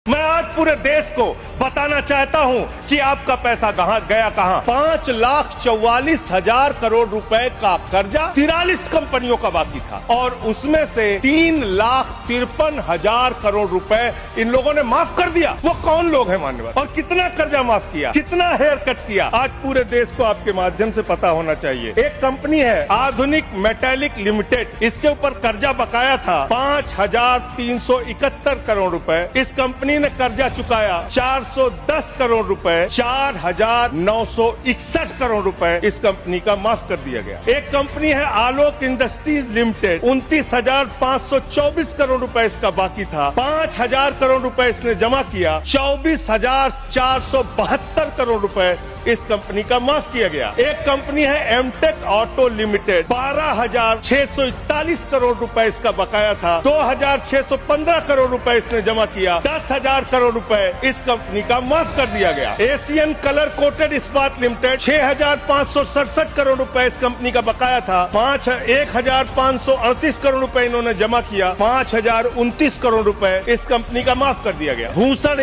मैं आज पूरे देश को बताना चाहता हूं कि आपका पैसा कहां गया। 5,44,000 करोड़ रुपए का कर्जा 43 कंपनियों का बाकी था और उसमें से 3,53,000 करोड़ रुपए इन लोगों ने माफ कर दिया। वो कौन लोग हैं मान्यवर, और कितना कर्जा माफ किया, कितना हेयर कट किया, आज पूरे देश को आपके माध्यम से पता होना चाहिए। एक कंपनी है आधुनिक मेटालिक लिमिटेड, इसके ऊपर कर्जा बकाया था 5,371 करोड़ रुपए। इस कंपनी ने कर्जा चुकाया 410 करोड़ रुपए। 4,961 करोड़ रुपए इस कंपनी का माफ कर दिया गया। एक कंपनी है आलोक इंडस्ट्रीज लिमिटेड, 29,524 करोड़ रुपए इसका बाकी था। 5,000 करोड़ रुपए इसने जमा किया। 24,472 करोड़ रुपए इस कंपनी का माफ किया गया। एक कंपनी है एमटेक ऑटो लिमिटेड, 12,641 करोड़ रुपए इसका बकाया था। 2,615 करोड़ रुपए इसने जमा किया। 10,000 करोड़ रुपए इस कंपनी का माफ कर दिया गया। एशियन कलर कोटेड इस्पात लिमिटेड, 6,567 करोड़ रुपए इस कंपनी का बकाया था। 1,538 करोड़ रुपए इन्होंने जमा किया। 5,029 करोड़ रुपए इस कंपनी का माफ कर दिया गया। भूषण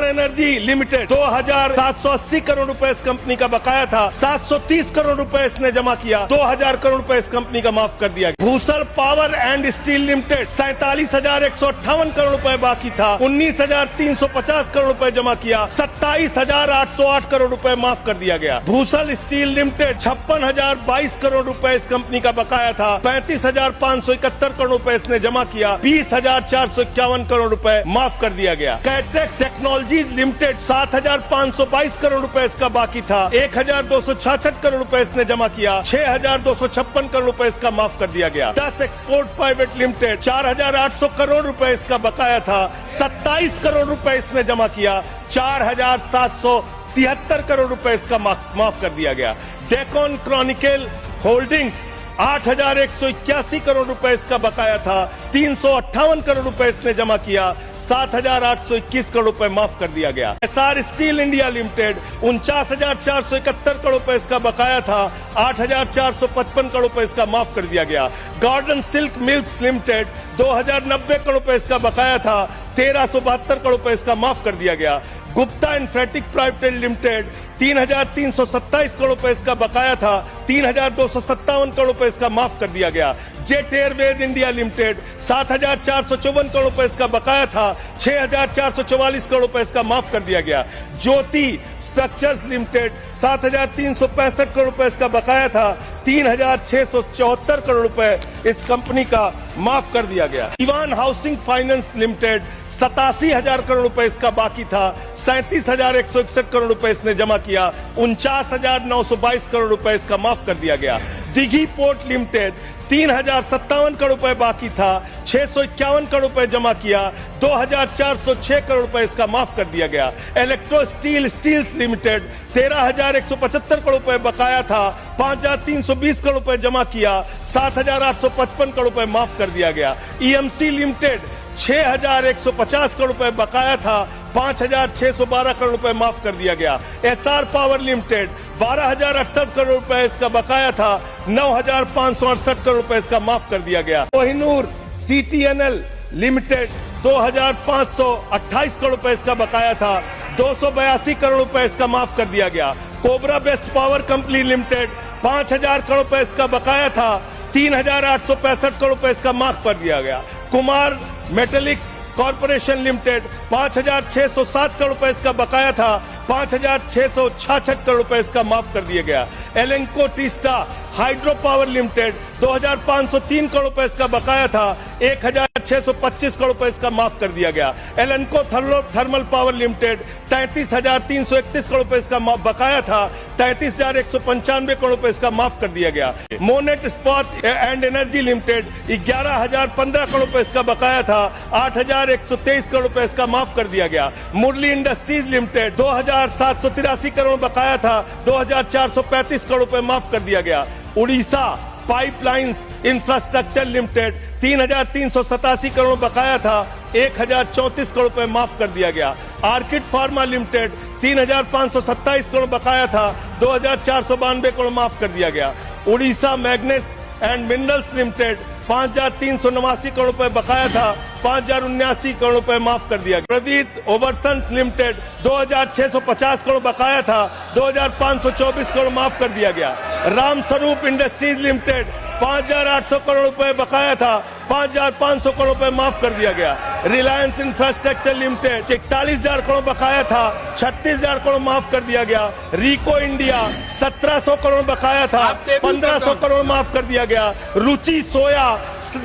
एनर्जी लिमिटेड, 2,780 करोड़ रुपए इस कंपनी का बकाया था। 730 करोड़ रुपए इसने जमा किया। 2,000 करोड़ रुपए इस कंपनी का माफ कर दिया गया। Bhushan power and steel limited, 47,158 crore रुपए बाकी था। 19,350 करोड़ रुपए जमा किया। 27,808 करोड़ रुपए माफ कर दिया गया। भूषण स्टील लिमिटेड, 56,022 करोड़ रुपए इस कंपनी का बकाया था। 35,571 करोड़ रुपए इसने जमा किया। 20,451 करोड़ रुपए माफ कर दिया गया। कैटेक्स टेक्नोलॉजीज लिमिटेड, 7,522 करोड़ रुपए इसका बाकी था। 1,266 करोड़ रुपए इसने जमा किया। 6,256 करोड़ रुपए इसका माफ कर दिया गया। 10 एक्सपोर्ट प्राइवेट लिमिटेड, 4,800 करोड़ रुपए इसका बकाया था। 27 करोड़ रुपए इसने जमा किया। 4,773 करोड़ रुपए इसका माफ कर दिया गया। डेकॉन क्रॉनिकल होल्डिंग्स, 8,181 करोड़ रुपए इसका बकाया था। 358 करोड़ रुपए इसने जमा किया। 7,821 करोड़ रुपए माफ कर दिया गया। SR steel India limited, 49,471 crore रुपए इसका बकाया था। 8,455 करोड़ रुपए इसका माफ कर दिया गया। Gordon silk mills limited, 2,090 crore रुपए इसका बकाया था। 1,372 करोड़ रुपए इसका माफ कर दिया गया। गुप्ता इंफ्रेटिक प्राइवेट लिमिटेड, 3,327 करोड़ रुपए इसका बकाया था। 3,257 करोड़ रुपए इसका माफ कर दिया गया। Jet Airways India limited, 7,454 crore रुपए इसका बकाया था। 6,444 करोड़ रुपए इसका माफ कर दिया गया। ज्योति स्ट्रक्चर्स लिमिटेड, 7,365 करोड़ रुपए इसका बकाया था। 3,674 करोड़ रुपए इस कंपनी का माफ कर दिया गया। ईवान हाउसिंग फाइनेंस लिमिटेड, 87,000 करोड़ रुपए इसका बाकी था। 37,161 करोड़ रुपए इसने जमा किया। 49,922 करोड़ रुपए इसका माफ कर दिया गया। दिघी पोर्ट लिमिटेड, 3,057 करोड़ रुपए बाकी था। 651 करोड़ रुपए जमा किया। 2,406 करोड़ रुपए इसका माफ कर दिया गया। इलेक्ट्रो स्टील्स लिमिटेड, 13,175 करोड़ रुपए बकाया था। 5,320 करोड़ रुपए जमा किया। 7,855 करोड़ रुपए माफ कर दिया गया। ईएमसी लिमिटेड, 6,150 करोड़ रुपए बकाया था। 5,612 करोड़ रुपए माफ कर दिया गया। एसआर पावर लिमिटेड, 12,068 करोड़ रुपए इसका बकाया था। 9,568 करोड़ रुपए इसका माफ कर दिया गया। कोहिनूर सीटीएनएल लिमिटेड, 2,528 करोड़ रुपए इसका बकाया था। 282 करोड़ रुपए इसका माफ कर दिया गया। Cobra best power company limited, 5,000 crore रुपए इसका बकाया था। 3,865 करोड़ रुपए इसका माफ कर दिया गया। Kumar metallics corporation limited, 5,607 crore रुपए इसका बकाया था। 5,666 करोड़ रुपए इसका माफ कर दिया गया। Lanco Teesta hydro power limited, 2,503 crore रुपए इसका बकाया था। 1,625 करोड़ रुपए इसका माफ कर दिया गया। एलेंको थर्मल पावर लिमिटेड, 33,331 करोड़ रुपए इसका बकाया था। 33,195 करोड़ रुपए इसका माफ कर दिया गया। Monnet Ispat and energy limited, 11,015 crore रुपए इसका बकाया था। 8,123 करोड़ रुपए इसका माफ कर दिया गया। मुरली इंडस्ट्रीज लिमिटेड, 2,783 करोड़ बकाया था। 2,435 करोड़ रुपए माफ कर दिया गया। Orissa pipelines infrastructure limited, 3,387 crore बकाया था। 1,034 करोड़ रुपए माफ कर दिया गया। आर्किड फार्मा लिमिटेड, 3,527 करोड़ बकाया था। 2,492 करोड़ माफ कर दिया गया। Orissa मैग्नेस and minerals limited, 5,389 crore रुपए बकाया था, 5,079 करोड़ रुपए माफ कर दिया गया। प्रदीप ओवरसन्स लिमिटेड 2,650 करोड़ बकाया था, 2,524 करोड़ माफ कर दिया गया। राम स्वरूप इंडस्ट्रीज लिमिटेड 5,800 करोड़ रुपए बकाया था, 5,500 करोड़ रुपए माफ कर दिया गया। रिलायंस इंफ्रास्ट्रक्चर लिमिटेड 41,000 करोड़ बकाया था, 36,000 करोड़ माफ कर दिया गया। रिको इंडिया 1,700 करोड़ बकाया था, 1,500 करोड़ माफ कर दिया गया। रुचि सोया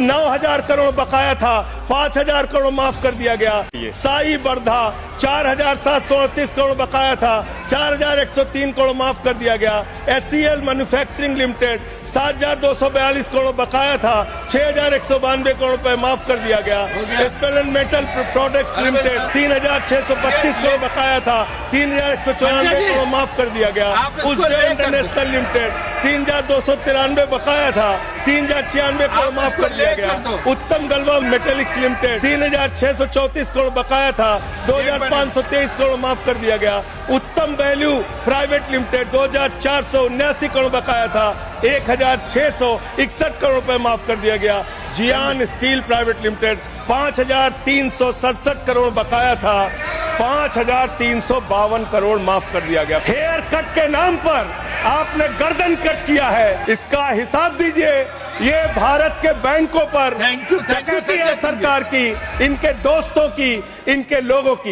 9,000 करोड़ बकाया था, 5,000 करोड़ माफ कर दिया गया। साई बर्धा 4,738 करोड़ बकाया था, 4,103 करोड़ माफ कर दिया गया। SCL मैन्युफैक्चरिंग लिमिटेड 7,242 करोड़ बकाया था, 6,192 करोड़ रुपए माफ कर दिया गया। स्पेलन मेटल प्रोडक्ट्स लिमिटेड 3,632 करोड़ बकाया था, 3,194 करोड़ माफ कर दिया गया। उज्जैन इंटरनेशनल लिमिटेड 3,293 बकाया था, 3,096 करोड़ माफ कर दिया गया। उत्तम गलवा मेटेलिक्स लिमिटेड 3,634 करोड़ बकाया था, 2,523 करोड़ माफ कर दिया गया। उत्तम वैल्यू प्राइवेट लिमिटेड 2,479 करोड़ बकाया था, 1,661 करोड़ रुपए माफ कर दिया गया। जियान स्टील प्राइवेट लिमिटेड 5,367 करोड़ बकाया था, 5,352 करोड़ माफ कर दिया गया। हेयर कट के नाम पर आपने गर्दन कट किया है, इसका हिसाब दीजिए। ये भारत के बैंकों पर डकैती है सरकार की, इनके दोस्तों की, इनके लोगों की।